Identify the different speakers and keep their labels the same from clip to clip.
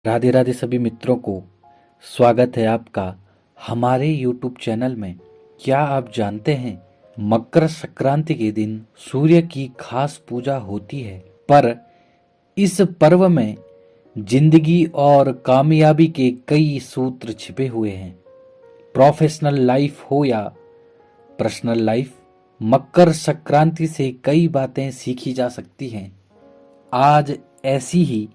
Speaker 1: राधे राधे सभी मित्रों को स्वागत है आपका हमारे YouTube चैनल में। क्या आप जानते हैं मकर संक्रांति के दिन सूर्य की खास पूजा होती है, पर इस पर्व में जिंदगी और कामयाबी के कई सूत्र छिपे हुए हैं। प्रोफेशनल लाइफ हो या पर्सनल लाइफ, मकर संक्रांति से कई बातें सीखी जा सकती हैं। आज ऐसी ही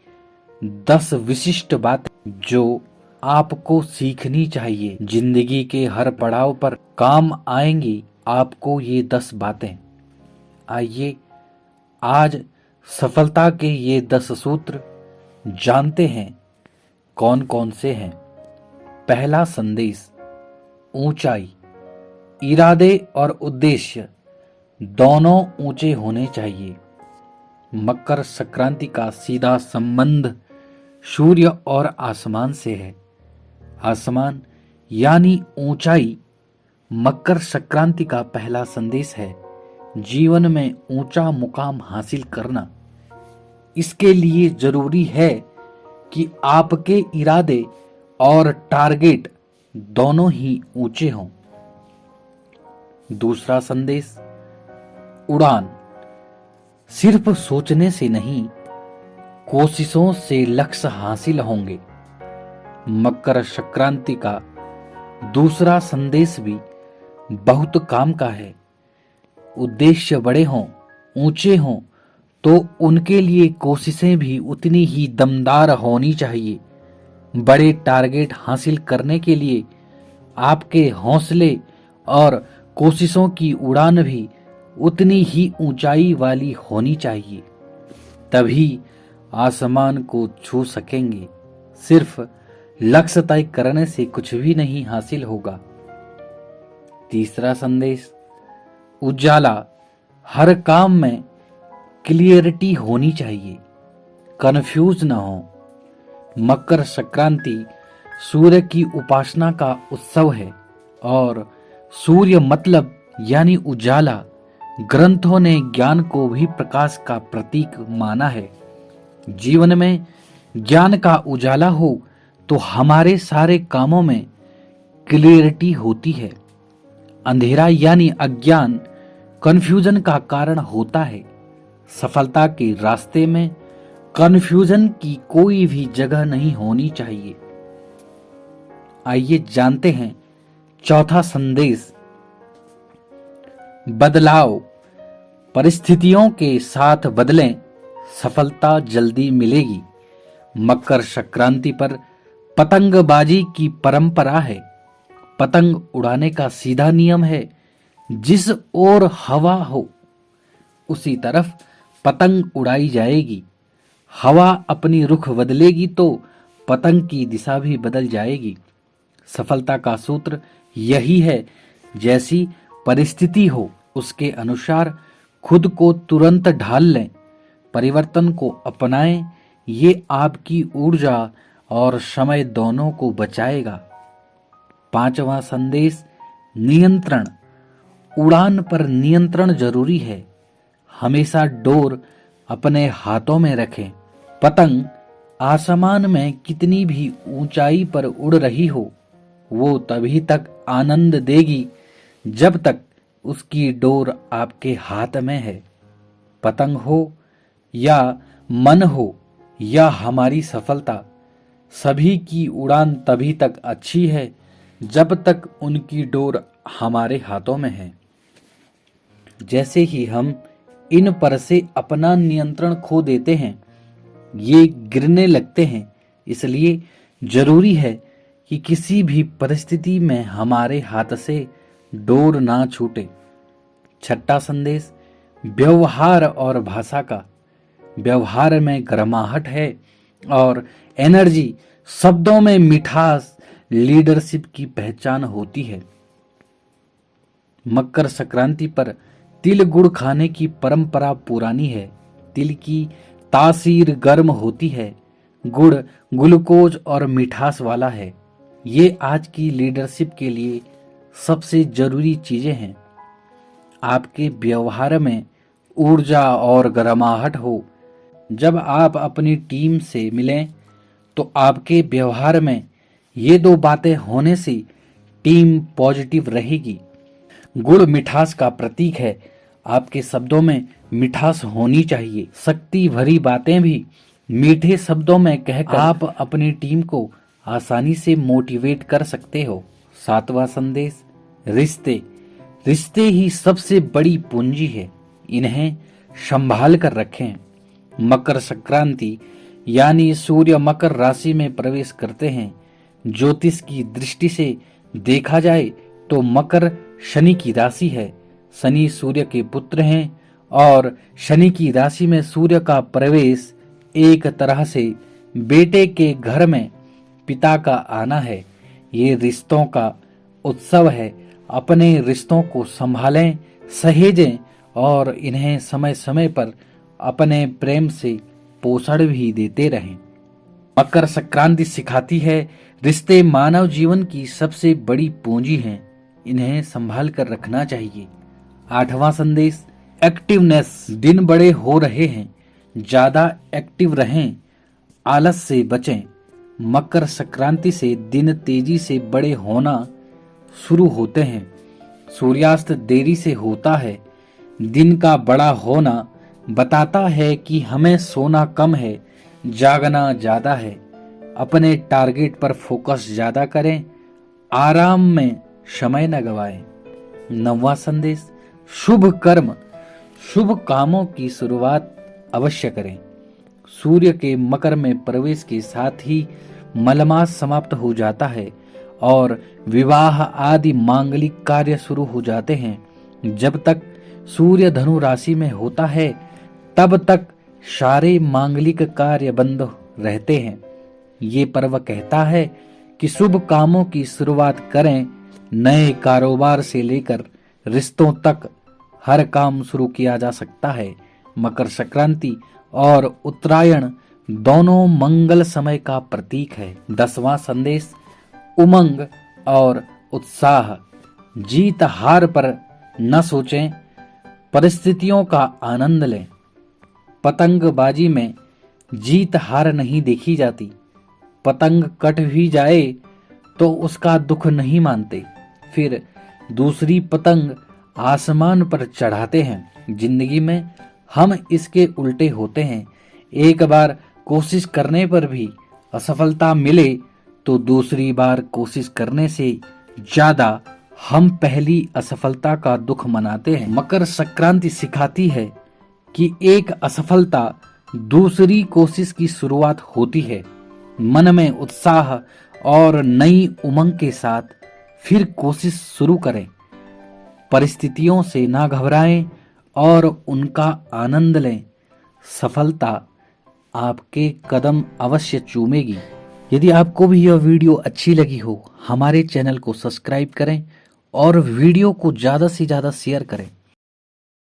Speaker 1: 10 विशिष्ट बातें जो आपको सीखनी चाहिए, जिंदगी के हर पड़ाव पर काम आएंगी आपको ये 10 बातें। आइए आज सफलता के ये 10 सूत्र जानते हैं कौन कौन से हैं। पहला संदेश, ऊंचाई। इरादे और उद्देश्य दोनों ऊंचे होने चाहिए। मकर संक्रांति का सीधा संबंध सूर्य और आसमान से है। आसमान यानी ऊंचाई मकर संक्रांति का पहला संदेश है। जीवन में ऊंचा मुकाम हासिल करना, इसके लिए जरूरी है कि आपके इरादे और टारगेट दोनों ही ऊंचे हों। दूसरा संदेश, उड़ान। सिर्फ सोचने से नहीं, कोशिशों से लक्ष्य हासिल होंगे। मकर संक्रांति का दूसरा संदेश भी बहुत काम का है। उद्देश्य बड़े हों, ऊंचे हों, तो उनके लिए कोशिशें भी उतनी ही दमदार होनी चाहिए। बड़े टारगेट हासिल करने के लिए आपके हौसले और कोशिशों की उड़ान भी उतनी ही ऊंचाई वाली होनी चाहिए, तभी आसमान को छू सकेंगे। सिर्फ लक्ष्य तय करने से कुछ भी नहीं हासिल होगा। तीसरा संदेश, उजाला। हर काम में क्लियरिटी होनी चाहिए, कंफ्यूज ना हो। मकर संक्रांति सूर्य की उपासना का उत्सव है और सूर्य मतलब यानी उजाला। ग्रंथों ने ज्ञान को भी प्रकाश का प्रतीक माना है। जीवन में ज्ञान का उजाला हो तो हमारे सारे कामों में क्लियरिटी होती है। अंधेरा यानी अज्ञान कंफ्यूजन का कारण होता है। सफलता के रास्ते में कंफ्यूजन की कोई भी जगह नहीं होनी चाहिए। आइए जानते हैं चौथा संदेश, बदलाव। परिस्थितियों के साथ बदलें, सफलता जल्दी मिलेगी। मकर संक्रांति पर पतंगबाजी की परंपरा है। पतंग उड़ाने का सीधा नियम है, जिस ओर हवा हो उसी तरफ पतंग उड़ाई जाएगी। हवा अपनी रुख बदलेगी तो पतंग की दिशा भी बदल जाएगी। सफलता का सूत्र यही है, जैसी परिस्थिति हो उसके अनुसार खुद को तुरंत ढाल लें, परिवर्तन को अपनाएं। ये आपकी ऊर्जा और समय दोनों को बचाएगा। पांचवा संदेश, नियंत्रण। उड़ान पर नियंत्रण जरूरी है। हमेशा डोर अपने हाथों में रखें। पतंग आसमान में कितनी भी ऊंचाई पर उड़ रही हो, वो तभी तक आनंद देगी जब तक उसकी डोर आपके हाथ में है। पतंग हो या मन हो या हमारी सफलता, सभी की उड़ान तभी तक अच्छी है जब तक उनकी डोर हमारे हाथों में है। जैसे ही हम इन पर से अपना नियंत्रण खो देते हैं, ये गिरने लगते हैं। इसलिए जरूरी है कि किसी भी परिस्थिति में हमारे हाथ से डोर ना छूटे। छठा संदेश, व्यवहार और भाषा का। व्यवहार में गर्माहट है और एनर्जी, शब्दों में मिठास लीडरशिप की पहचान होती है। मकर संक्रांति पर तिल गुड़ खाने की परंपरा पुरानी है। तिल की तासीर गर्म होती है, गुड़ ग्लूकोज और मिठास वाला है। ये आज की लीडरशिप के लिए सबसे जरूरी चीजें हैं। आपके व्यवहार में ऊर्जा और गर्माहट हो। जब आप अपनी टीम से मिलें तो आपके व्यवहार में ये दो बातें होने से टीम पॉजिटिव रहेगी। गुड़ मिठास का प्रतीक है। आपके शब्दों में मिठास होनी चाहिए। शक्ति भरी बातें भी मीठे शब्दों में कहकर आप अपनी टीम को आसानी से मोटिवेट कर सकते हो। 7वां संदेश, रिश्ते। रिश्ते ही सबसे बड़ी पूंजी है, इन्हें संभाल कर रखें। मकर संक्रांति यानी सूर्य मकर राशि में प्रवेश करते हैं। ज्योतिष की दृष्टि से देखा जाए तो मकर शनि की राशि है। शनि सूर्य के पुत्र हैं और शनि की राशि में सूर्य का प्रवेश एक तरह से बेटे के घर में पिता का आना है। ये रिश्तों का उत्सव है। अपने रिश्तों को संभालें, सहेजें और इन्हें समय समय पर अपने प्रेम से पोषण भी देते रहें। मकर संक्रांति सिखाती है रिश्ते मानव जीवन की सबसे बड़ी पूंजी हैं, इन्हें संभाल कर रखना चाहिए। 8वां संदेश, एक्टिवनेस। दिन बड़े हो रहे हैं, ज्यादा एक्टिव रहें, आलस से बचें। मकर संक्रांति से दिन तेजी से बड़े होना शुरू होते हैं। सूर्यास्त देरी से होता है। दिन का बड़ा होना बताता है कि हमें सोना कम है, जागना ज्यादा है। अपने टारगेट पर फोकस ज्यादा करें, आराम में समय न गवाएं। 9वां संदेश, शुभ कर्म। शुभ कामों की शुरुआत अवश्य करें। सूर्य के मकर में प्रवेश के साथ ही मलमास समाप्त हो जाता है और विवाह आदि मांगलिक कार्य शुरू हो जाते हैं। जब तक सूर्य धनु राशि में होता है तब तक सारे मांगलिक कार्य बंद रहते हैं। ये पर्व कहता है कि शुभ कामों की शुरुआत करें। नए कारोबार से लेकर रिश्तों तक हर काम शुरू किया जा सकता है। मकर संक्रांति और उत्तरायण दोनों मंगल समय का प्रतीक है। 10वां संदेश, उमंग और उत्साह। जीत हार पर न सोचें, परिस्थितियों का आनंद लें। पतंगबाजी में जीत हार नहीं देखी जाती। पतंग कट भी जाए तो उसका दुख नहीं मानते, फिर दूसरी पतंग आसमान पर चढ़ाते हैं। जिंदगी में हम इसके उल्टे होते हैं। एक बार कोशिश करने पर भी असफलता मिले तो दूसरी बार कोशिश करने से ज्यादा हम पहली असफलता का दुख मनाते हैं। मकर संक्रांति सिखाती है कि एक असफलता दूसरी कोशिश की शुरुआत होती है। मन में उत्साह और नई उमंग के साथ फिर कोशिश शुरू करें। परिस्थितियों से ना घबराएं और उनका आनंद लें। सफलता आपके कदम अवश्य चूमेगी। यदि आपको भी यह वीडियो अच्छी लगी हो, हमारे चैनल को सब्सक्राइब करें और वीडियो को ज़्यादा से ज़्यादा शेयर करें।